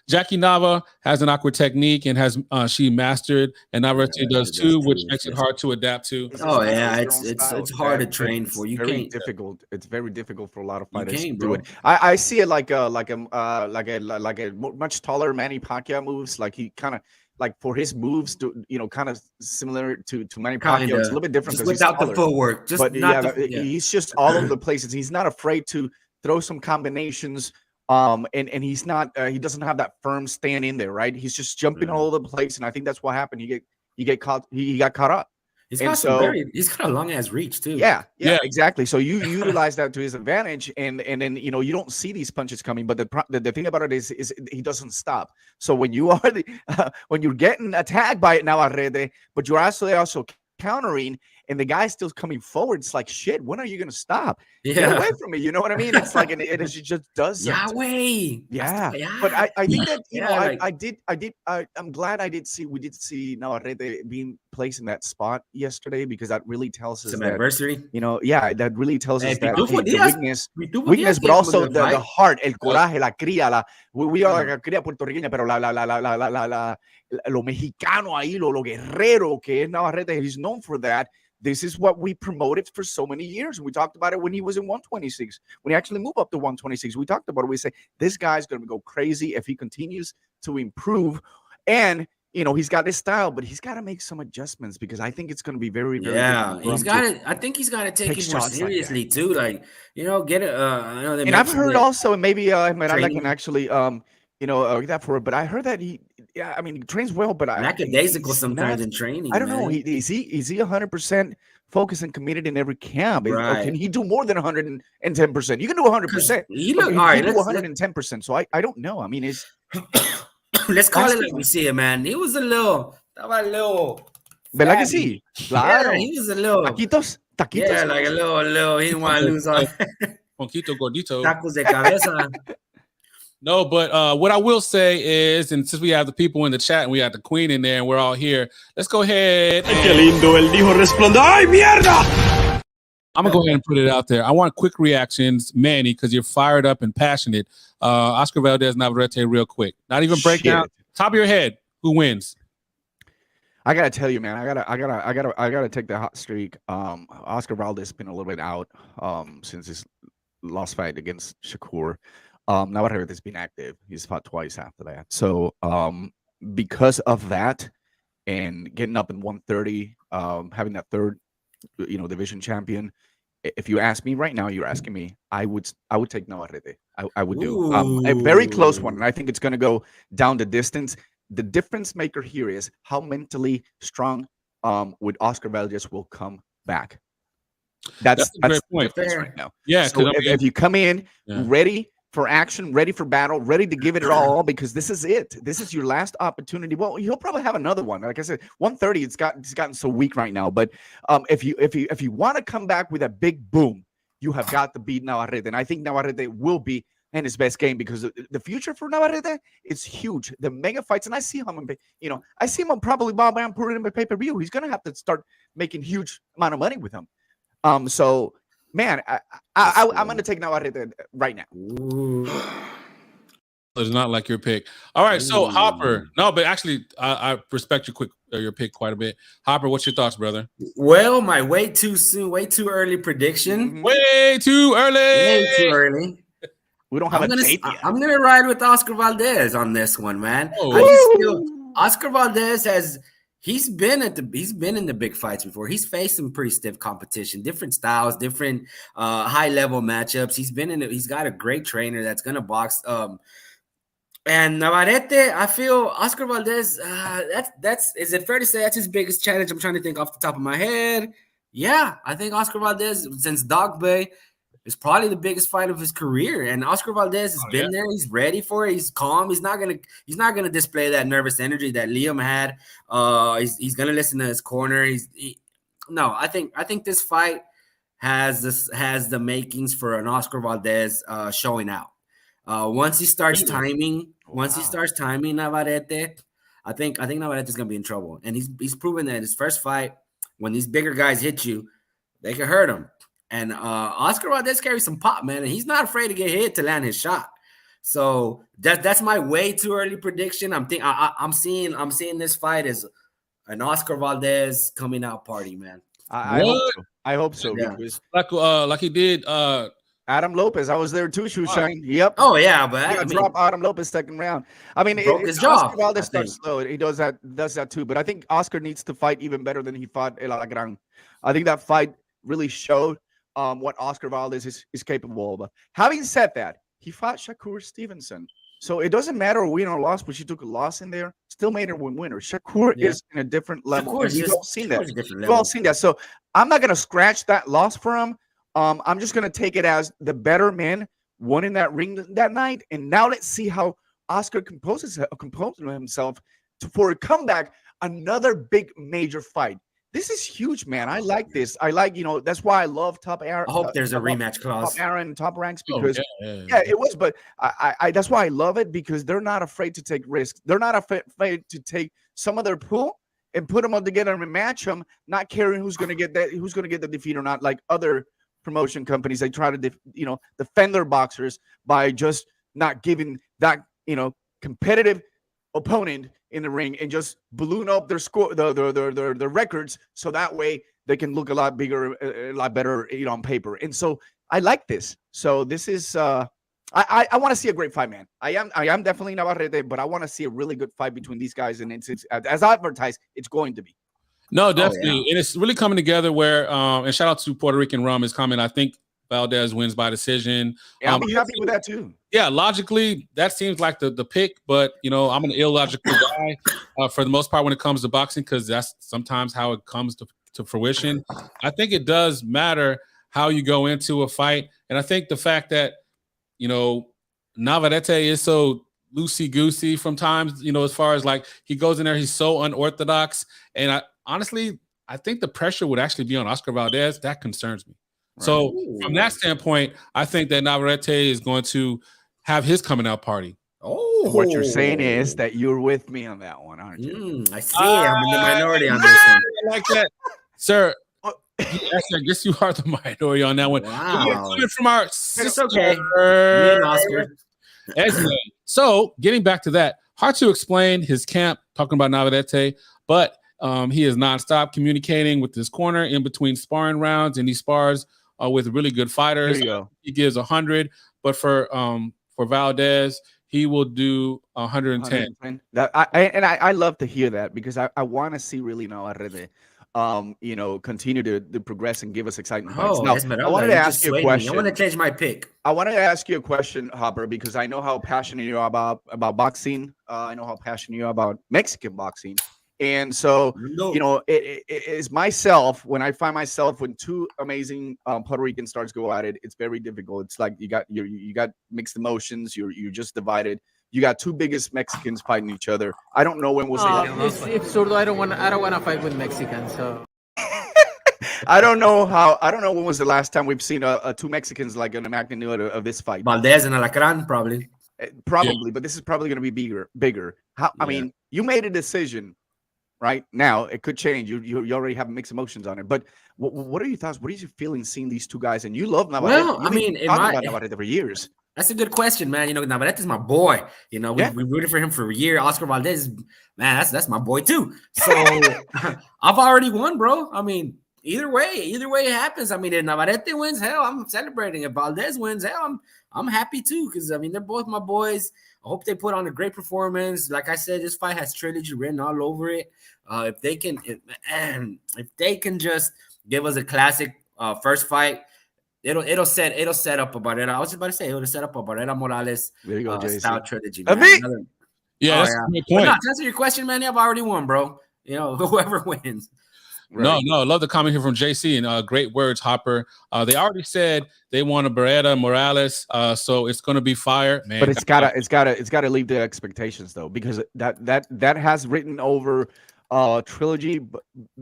Jackie Nava has an awkward technique and has she mastered, and Navarrete does too, which makes it hard to adapt to. Oh yeah, it's hard to train for. You can't. Difficult. It's very difficult for a lot of fighters to do it. I see it like a much taller Manny Pacquiao moves. Like he kind of for his moves to kind of similar to Manny Pacquiao. It's a little bit different just without the footwork. He's just all over the places. He's not afraid to throw some combinations. And he's not. He doesn't have that firm stand in there, right? He's just jumping all over the place, and I think that's what happened. He get caught. He got caught up. He's got a long ass reach too. Yeah, exactly. So you utilize that to his advantage, and then you don't see these punches coming. But the thing about it is he doesn't stop. So when you are when you're getting attacked by Navarrete, but you're also countering, and the guy's still coming forward, it's like shit. When are you gonna stop? Get away from me. You know what I mean? It's like it just does. Yahweh. Yeah. But I think that I'm glad we did see Navarrete being placed in that spot yesterday, because that really tells us some adversity. That really tells us that the weakness, but also the heart, el coraje, la cría, we are la cría puertorriqueña, pero lo mexicano ahí, lo guerrero que es Navarrete. He's known for that. This is what we promoted for so many years. We talked about it when he was in 126. When he actually moved up to 126, we talked about it. We say, this guy's going to go crazy if he continues to improve. And, he's got his style, but he's got to make some adjustments, because I think it's going to be very, very I think he's got to take it more seriously too. Get it. I know and I've heard also, and maybe I can actually, that for it, but I heard that he trains well, but lackadaisical sometimes in training. I don't know. Is he 100% focused and committed in every camp? Right. Or can he do more than 110%? You can do 100%. He do 110%. So I don't know. I mean, it's let's call it like we see it, man. He was a little. ¿Verdad que sí? Claro. Yeah, he was a little taquitos. Yeah, like a little. He didn't want to lose all. Poquito gordito. Tacos de cabeza. No, but what I will say is, and since we have the people in the chat and we have the queen in there and we're all here, let's go ahead. Qué lindo, él dijo resplendor. ¡Ay, mierda! I'm going to go ahead and put it out there. I want quick reactions, Manny, because you're fired up and passionate. Oscar Valdez Navarrete, real quick. Not even breakdown. Top of your head, who wins? I gotta tell you, man. I gotta take the hot streak. Oscar Valdez has been a little bit out since his lost fight against Shakur. Navarrete has been active. He's fought twice after that. So because of that, and getting up in 130, having that third, division champion, if you ask me right now, you're asking me, I would take Navarrete. I would do a very close one, and I think it's going to go down the distance. The difference maker here is how mentally strong with Oscar Valdez will come back. That's a great point right now. Yeah, so if you come in ready for action, ready for battle, ready to give it all, because this is it. This is your last opportunity. Well, he'll probably have another one. Like I said, 130. It's gotten so weak right now. But if you want to come back with a big boom, you have got to beat Navarrete, and I think Navarrete will be in his best game, because the future for Navarrete is huge. The mega fights, and I see him, I see him probably put it in my pay-per-view. He's gonna have to start making huge amount of money with him. So man, I'm gonna take Navarrete right now. It's not like your pick. All right, so Hopper. No, but actually, I respect your pick quite a bit. Hopper, what's your thoughts, brother? Well, my way too soon, way too early prediction. Way too early. Way too early. We don't have a date yet. I'm gonna ride with Oscar Valdez on this one, man. I just feel Oscar Valdez he's been in the big fights before. He's faced some pretty stiff competition, different styles, different high level matchups. He's got a great trainer that's gonna box. And Navarrete, I feel Oscar Valdez. Is it fair to say that's his biggest challenge? I'm trying to think off the top of my head. Yeah, I think Oscar Valdez since Dog Bay is probably the biggest fight of his career, and Oscar Valdez has been there. He's ready for it. He's calm. He's not gonna display that nervous energy that Liam had. He's gonna listen to his corner. I think this fight has the makings for an Oscar Valdez showing out. Once he starts timing Navarrete, I think Navarrete is gonna be in trouble, and he's proven that in his first fight, when these bigger guys hit you, they can hurt him. And Oscar Valdez carries some pop, man, and he's not afraid to get hit to land his shot. So that's my way too early prediction. I'm seeing this fight as an Oscar Valdez coming out party, man. I hope so. Yeah. Because like he did Adam Lopez. I was there too, Shushan. Yep. Oh yeah, but drop Adam Lopez second round. I mean, Oscar Valdez starts slow. He does that too. But I think Oscar needs to fight even better than he fought El Alagran. I think that fight really showed what Oscar Valdez is capable of. Having said that, he fought Shakur Stevenson. So it doesn't matter win or loss, but she took a loss in there, still made her winner. Shakur is in a different level. We've all seen that. We've all seen that. So I'm not going to scratch that loss for him. I'm just going to take it as the better man won in that ring that night. And now let's see how Oscar composes himself for a comeback, another big major fight. This is huge, man. I like this. I like, that's why I love Top Aaron. I hope there's a rematch clause. Top Aaron and Top Ranks because, it was. But I that's why I love it, because they're not afraid to take risks. They're not afraid to take some of their pool and put them all together and match them, not caring who's going to get the defeat or not. Like other promotion companies, they try to defend their boxers by just not giving that competitive opponent in the ring and just balloon up their score, their records, so that way they can look a lot bigger, a lot better, on paper. And so I like this. So this is I want to see a great fight, man. I am definitely Navarrete, but I want to see a really good fight between these guys, and it's as advertised, it's going to be. No, definitely, and it's really coming together. Where and shout out to Puerto Rican Rum is coming. I think Valdez wins by decision. Yeah, I'm happy with that too. Yeah, logically, that seems like the pick, but I'm an illogical guy for the most part when it comes to boxing, because that's sometimes how it comes to fruition. I think it does matter how you go into a fight, and I think the fact that Navarrete is so loosey-goosey from times, as far as like he goes in there, he's so unorthodox, and I think the pressure would actually be on Oscar Valdez. That concerns me. Right. So from that standpoint, I think that Navarrete is going to have his coming out party. Oh, what you're saying is that you're with me on that one, aren't you? I see. I'm in the minority on this one. I like that, sir. Yes, I guess you are the minority on that one. Wow. Coming from our sister, okay. Me and Oscar. Excellent. So getting back to that, hard to explain his camp talking about Navarrete, but he is nonstop communicating with his corner in between sparring rounds, and he spars with really good fighters. He gives 100, but for Valdez, he will do 110. I love to hear that, because I want to see really Navarrete continue to progress and give us exciting Oh, fights. Now, I wanted to ask you a question. I want to change my pick. I wanted to ask you a question, Hopper, because I know how passionate you are about boxing. I know how passionate you are about Mexican boxing. And so, it is myself, when I find myself when two amazing Puerto Rican stars go at it, it's very difficult. It's like you got mixed emotions. You're just divided. You got two biggest Mexicans fighting each other. I don't know when was the last. If Zurdo, I don't want to fight with Mexicans. So I don't know when was the last time we've seen two Mexicans like in the magnitude of this fight. Valdez and Alacran, probably. But this is probably going to be bigger. I mean, you made a decision. Right now, it could change. You already have mixed emotions on it. But what are your thoughts? What are you feeling seeing these two guys? And you love Navarrete. Well, I mean, about Navarrete for years. That's a good question, man. Navarrete is my boy. We rooted for him for a year. Oscar Valdez, man, that's my boy too. So I've already won, bro. I mean, either way it happens. I mean, if Navarrete wins, hell, I'm celebrating. If Valdez wins, hell, I'm happy too, because I mean they're both my boys. I hope they put on a great performance. Like I said, this fight has trilogy written all over it. If they can just give us a classic first fight, it'll set up a Barrera. I was about to say it'll set up a Barrera Morales style trilogy. That's a good point. No, to answer your question, man, I've already won, bro. Whoever wins. Right. No, I love the comment here from JC and great words, Hopper. They already said they want a Barrera Morales, so it's going to be fire, man. But it's gotta leave the expectations though, because that has written over trilogy,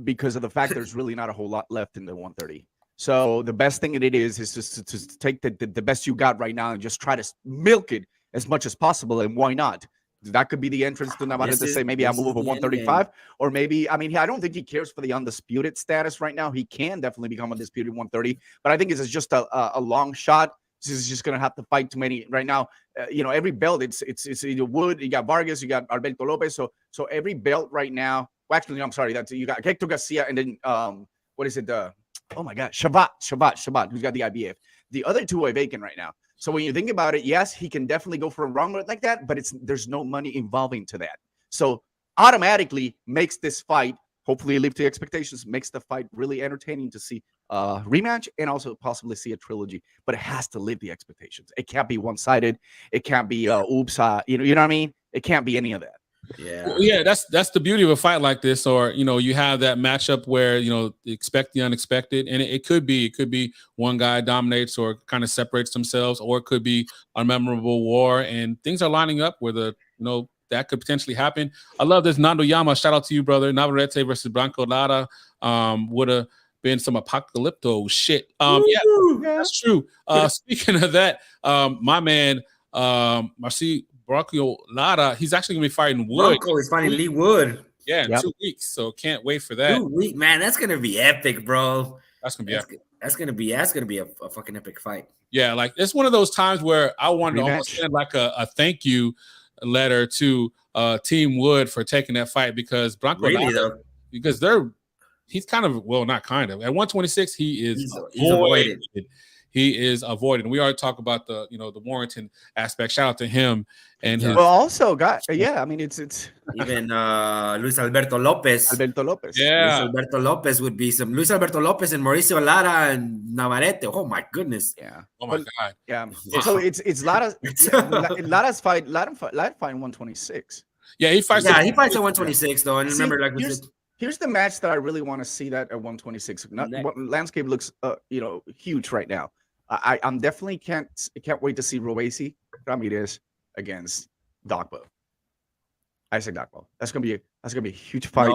because of the fact there's really not a whole lot left in the 130. So the best thing it is just to take the best you got right now and just try to milk it as much as possible. And why not? That could be the entrance to Navarrete to say maybe I move over 135, or maybe I don't think he cares for the undisputed status right now. He can definitely become undisputed 130, but I think it's just a long shot. He's just gonna have to fight too many right now. Every belt it's either Wood, you got Vargas, you got Alberto Lopez. So every belt right now. Well, actually, I'm sorry. That's you got Hector Garcia, and then what is it? Oh my God, Shabbat, who's got the IBF. The other two are vacant right now. So when you think about it, yes, he can definitely go for a wrong route like that, but there's no money involving to that. So automatically makes this fight, hopefully live to expectations, makes the fight really entertaining to see rematch and also possibly see a trilogy. But it has to live the expectations. It can't be one-sided. It can't be oops, you know what I mean? It can't be any of that. Yeah. Well, yeah, that's the beauty of a fight like this, or you have that matchup where expect the unexpected, and it could be one guy dominates or kind of separates themselves, or it could be a memorable war, and things are lining up where that could potentially happen. I love this. Nando Yama, shout out to you, brother. Navarrete versus Branco Lara would have been some apocalypto shit. Yeah, that's true. Speaking of that, my man Branco Lara, he's actually gonna be fighting Wood. Branco is fighting Lee Wood. Yeah, in 2 weeks. So can't wait for that. 2 weeks, man. That's gonna be epic, bro. That's gonna be epic. That's gonna be a fucking epic fight. Yeah, like it's one of those times where I wanted to almost send like a thank you letter to Team Wood for taking that fight, because Branco Lara, because he's kind of, well, not kind of, at 126 he's avoided. He is avoided. And we already talked about the Warrington aspect. Shout out to him. And well, also it's even Luis Alberto Lopez. Yeah, Luis Alberto Lopez would be some Luis Alberto Lopez and Mauricio Lara and Navarrete. Oh my goodness. Yeah. Oh my God. Yeah. So it's Lara's fight. Lara fight 126. Yeah, he fights. Yeah, he fights at 126 though. And remember, like here's the match that I really want to see that at 126. Landscape looks huge right now. I'm definitely can't wait to see Roesi Ramirez against Dogbo. Isaac Dogbo. That's gonna be a huge fight.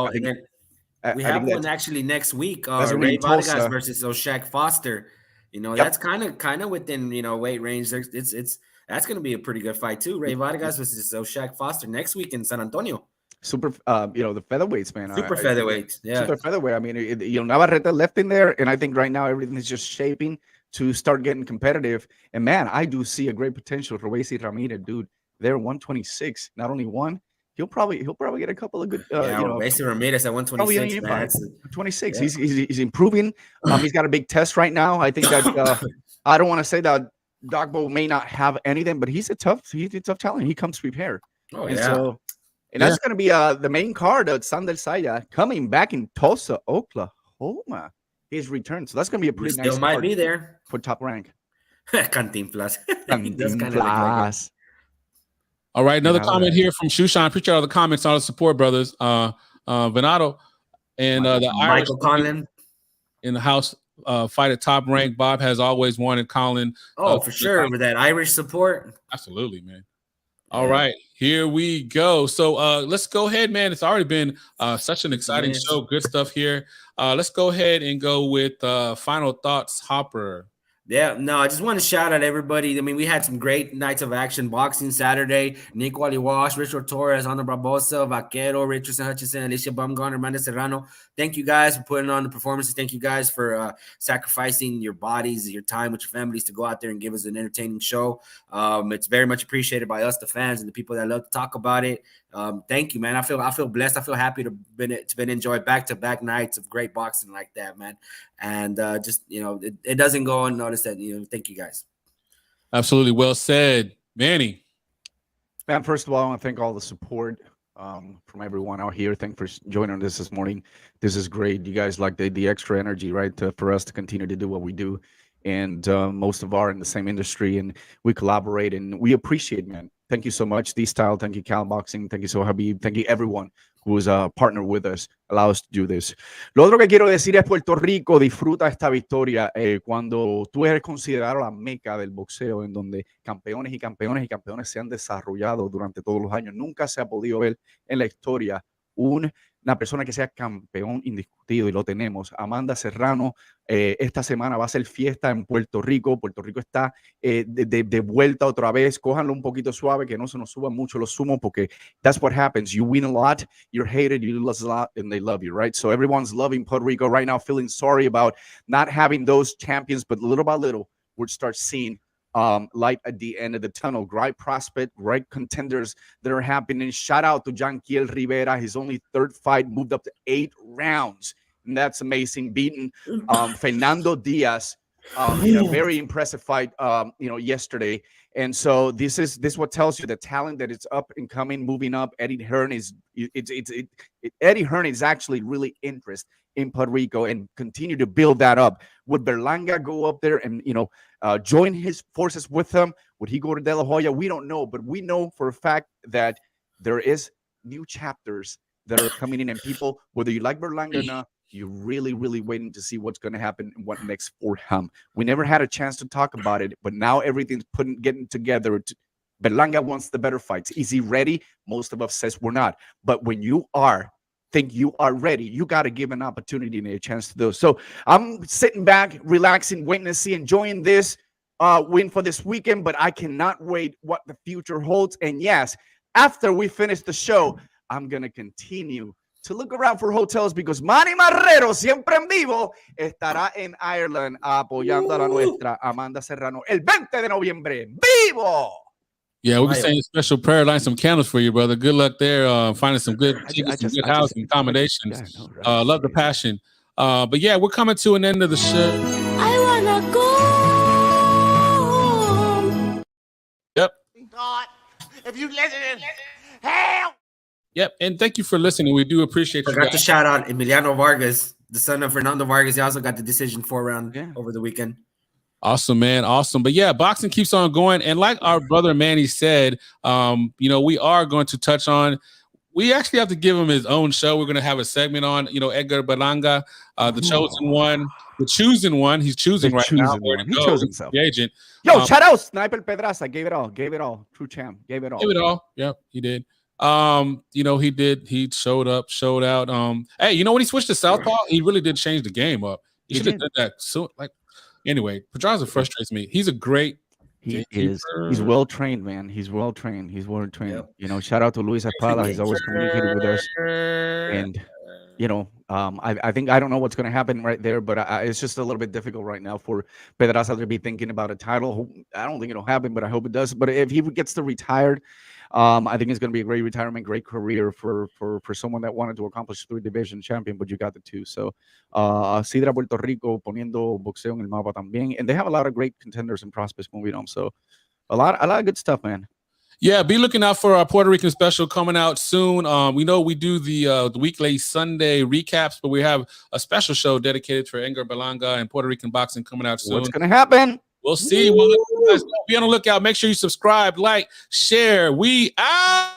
We have one actually next week. Ray Vargas versus Oshak Foster. That's kind of within weight range. That's gonna be a pretty good fight too. Ray Vargas versus Oshak Foster next week in San Antonio. Super, the featherweights, man. Super featherweight, yeah. Super featherweight. I mean, Navarrete left in there, and I think right now everything is just shaping to start getting competitive. And man, I do see a great potential for Roesi Ramirez, dude. They're 126. Not only one, he'll probably get a couple of good. Roesi Ramirez at 126. 26. Yeah. He's improving. He's got a big test right now. I think that I don't want to say that Dogbo may not have anything, but he's a tough challenge. He comes prepared. Oh and yeah. So, And that's going to be the main card of Sandel Saya coming back in Tulsa, Oklahoma. His return. So that's going to be a pretty nice still might card be there for Top Rank. Cantinflas. Cantinflas. All right, another comment here from Shushan. Appreciate all the comments, all the support, brothers. Venado and the Irish Michael Conlon in the house fight at Top Rank. Bob has always wanted Colin. For sure, with that Irish support. Absolutely, man. All right, here we go. So let's go ahead, man. It's already been such an exciting show. Good stuff here. Let's go ahead and go with final thoughts, Hopper. Yeah, no, I just want to shout out everybody. I mean, we had some great nights of action boxing Saturday. Nick Wally-Walsh, Richard Torres, Ana Barbosa, Vaquero, Richardson Hutchinson, Alicia Bumgarner, Amanda Serrano. Thank you guys for putting on the performances. Thank you guys for sacrificing your bodies, your time with your families to go out there and give us an entertaining show. It's very much appreciated by us, the fans, and the people that love to talk about it. Thank you, man. I feel blessed. I feel happy to been enjoyed back-to-back nights of great boxing like that, man. And just, you know, it doesn't go unnoticed that, you know, thank you guys. Absolutely. Well said. Manny. Man, first of all, I want to thank all the support from everyone out here. Thanks for joining us this morning. This is great. You guys like the extra energy, right, for us to continue to do what we do. And most of our in the same industry, and we collaborate and we appreciate, man. Thank you so much, D-Style. Thank you, Cal Boxing. Thank you, So Habib. Thank you, everyone who is a partner with us, allow us to do this. Lo otro que quiero decir es Puerto Rico disfruta esta victoria cuando tú eres considerado la meca del boxeo, en donde campeones y campeones y campeones se han desarrollado durante todos los años. Nunca se ha podido ver en la historia una persona que sea campeón indiscutido, y lo tenemos. Amanda Serrano, esta semana va a ser fiesta en Puerto Rico. Puerto Rico está de vuelta otra vez. Cójanlo un poquito suave, que no se nos suban mucho los sumos, porque that's what happens. You win a lot, you're hated, you lose a lot, and they love you, right? So everyone's loving Puerto Rico right now, feeling sorry about not having those champions, but little by little, we'll start seeing light at the end of the tunnel. Great prospect, great contenders that are happening. Shout out to Jankiel Rivera. His only third fight, moved up to 8 rounds, and that's amazing. Beating Fernando Diaz in a very impressive fight, yesterday. And so this what tells you the talent that it's up and coming, moving up. Eddie Hearn is Eddie Hearn is actually really interested in Puerto Rico and continue to build that up. Would Berlanga go up there and join his forces with him? Would he go to De La Hoya? We don't know, but we know for a fact that there is new chapters that are coming in, and people, whether you like Berlanga or not, you're really, really waiting to see what's going to happen and what next for him. We never had a chance to talk about it, but now everything's getting together. Berlanga wants the better fights. Is he ready? Most of us says we're not. But when you think you are ready, you got to give an opportunity and a chance to do. So I'm sitting back, relaxing, waiting to see, enjoying this win for this weekend, but I cannot wait what the future holds. And yes, after we finish the show, I'm going to continue to look around for hotels, because Manny Marrero, siempre en vivo, estará en Ireland apoyando a la nuestra Amanda Serrano el 20 de noviembre. ¡Vivo! Yeah, we'll be saying a special prayer, line some candles for you, brother. Good luck there, finding some good good housing accommodations. Yeah, right. Love the passion. But yeah, we're coming to an end of the show. I wanna go. Yep. God, if you listen, hell. Yep, and thank you for listening. We do appreciate you. Forgot to shout out Emiliano Vargas, the son of Fernando Vargas. He also got the decision 4-round over the weekend. Awesome, man. Awesome. But yeah, boxing keeps on going. And like our brother Manny said, we are going to touch on, we actually have to give him his own show. We're going to have a segment on, Edgar Berlanga, the chosen one, the choosing one. He's choosing right now. He chose himself. The agent. Yo, shout out Sniper Pedraza. Gave it all. True champ. Gave it all. Gave it all. Yep, he did. He did. He showed up, showed out. Hey, when he switched to southpaw, he really did change the game up. He should have done that soon. Anyway, Pedraza frustrates me. He's a great. He is. He's well trained, man. He's well trained. Yep. Shout out to Luis Espada. He's always communicating with us. And I think, I don't know what's going to happen right there, but it's just a little bit difficult right now for Pedraza to be thinking about a title. I don't think it'll happen, but I hope it does. But if he gets to retired, I think it's going to be a great retirement, great career for someone that wanted to accomplish 3 division champion, but you got the 2. So, Sidra Puerto Rico poniendo boxeo en el mapa también, and they have a lot of great contenders and prospects moving on. So, a lot of good stuff, man. Yeah, be looking out for our Puerto Rican special coming out soon. We know we do the weekly Sunday recaps, but we have a special show dedicated for Edgar Berlanga and Puerto Rican boxing coming out soon. What's going to happen? We'll see. We'll be on the lookout. Make sure you subscribe, like, share. We out.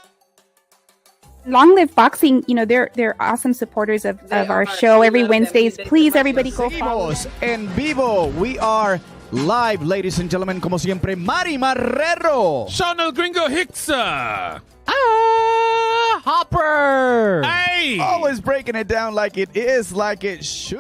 Long Live Boxing, you know, they're awesome supporters of our show every Wednesdays. Please, everybody, go follow. EnVivo. We are live, ladies and gentlemen, como siempre, Mari Marrero. Sean El Gringo Hicksa. Hopper. Hey. Always breaking it down like it is, like it should.